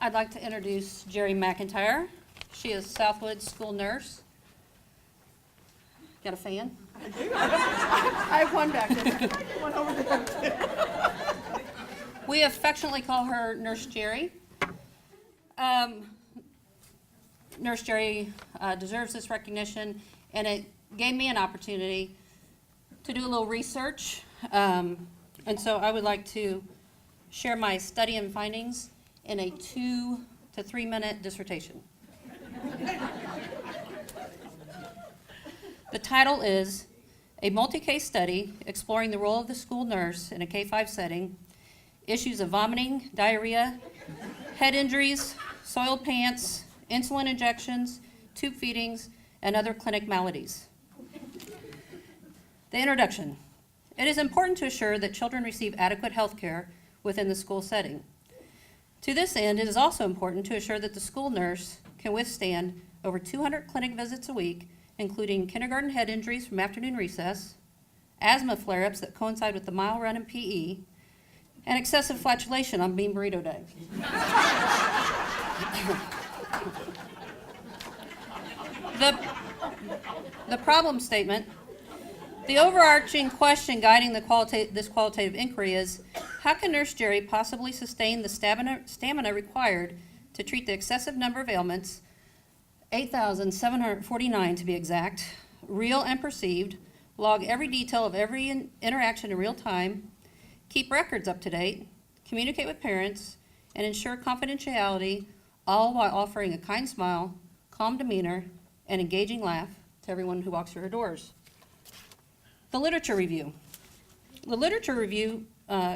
I'd like to introduce Gerry McIntyre. She is Southwood school nurse. Got a fan? I have one back there. One over there. We affectionately call her Nurse Gerry. Nurse Gerry deserves this recognition, and it gave me an opportunity to do a little research. And so I would like to share my study and findings in a 2 to 3 minute dissertation. The title is A Multi-Case Study Exploring the Role of the School Nurse in a K-5 Setting, Issues of Vomiting, Diarrhea, Head Injuries, Soiled Pants, Insulin Injections, Tube Feedings, and Other Clinic Maladies. The introduction. It is important to assure that children receive adequate health care within the school setting. To this end, it is also important to assure that the school nurse can withstand over 200 clinic visits a week, including kindergarten head injuries from afternoon recess, asthma flare-ups that coincide with the mile run in PE, and excessive flatulation on Bean Burrito Day. The problem statement. The overarching question guiding this qualitative inquiry is, how can Nurse Gerry possibly sustain the stamina required to treat the excessive number of ailments, 8,749 to be exact, real and perceived, log every detail of every interaction in real time, keep records up to date, communicate with parents, and ensure confidentiality, all while offering a kind smile, calm demeanor, and engaging laugh to everyone who walks through her doors? The literature review. The literature review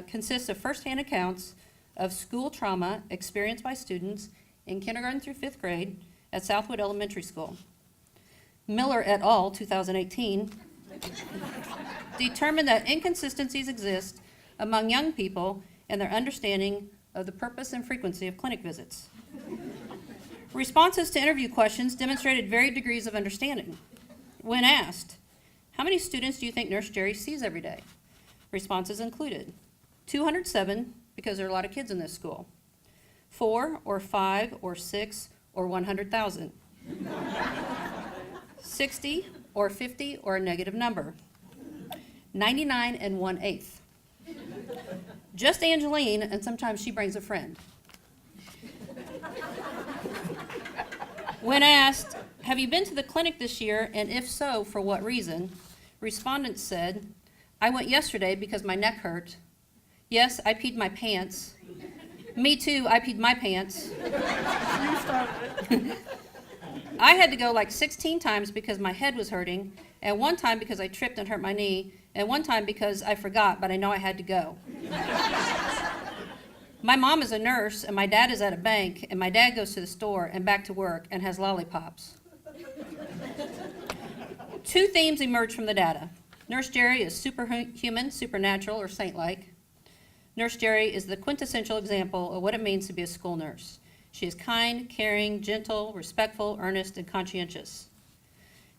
consists of firsthand accounts of school trauma experienced by students in kindergarten through 5th grade at Southwood Elementary School. Miller et al., 2018, determined that inconsistencies exist among young people and their understanding of the purpose and frequency of clinic visits. Responses to interview questions demonstrated varied degrees of understanding. When asked, how many students do you think Nurse Gerry sees every day? Responses included 207, because there are a lot of kids in this school, 4 or 5 or 6 or 100,000, 60 or 50 or a negative number, 99 and 1/8. Just Angeline, and sometimes she brings a friend. When asked, have you been to the clinic this year, and if so, for what reason? Respondents said, I went yesterday because my neck hurt. Yes, I peed my pants. Me too, I peed my pants. You started it. I had to go like 16 times because my head was hurting, and one time because I tripped and hurt my knee, and one time because I forgot, but I know I had to go. My mom is a nurse, and my dad is at a bank, and my dad goes to the store and back to work and has lollipops. 2 themes emerge from the data. Nurse Gerry is superhuman, supernatural, or saint-like. Nurse Gerry is the quintessential example of what it means to be a school nurse. She is kind, caring, gentle, respectful, earnest, and conscientious.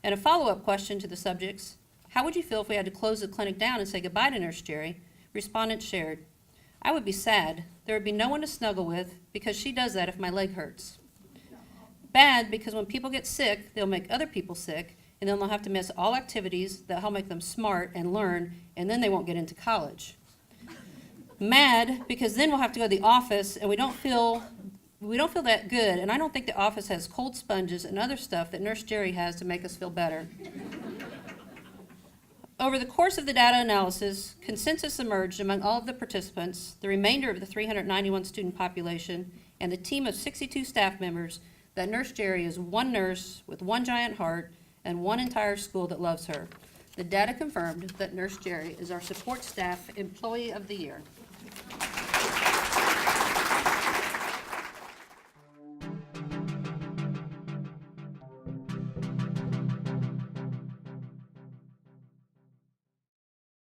And a follow-up question to the subjects, how would you feel if we had to close the clinic down and say goodbye to Nurse Gerry? Respondents shared, I would be sad. There would be no one to snuggle with because she does that if my leg hurts. Bad because when people get sick, they'll make other people sick, and then they'll have to miss all activities that help make them smart and learn, and then they won't get into college. Mad because then we'll have to go to the office, and we don't feel that good, and I don't think the office has cold sponges and other stuff that Nurse Gerry has to make us feel better. Over the course of the data analysis, consensus emerged among all of the participants, the remainder of the 391 student population, and the team of 62 staff members that Nurse Gerry is one nurse with one giant heart and one entire school that loves her. The data confirmed that Nurse Gerry is our support staff employee of the year.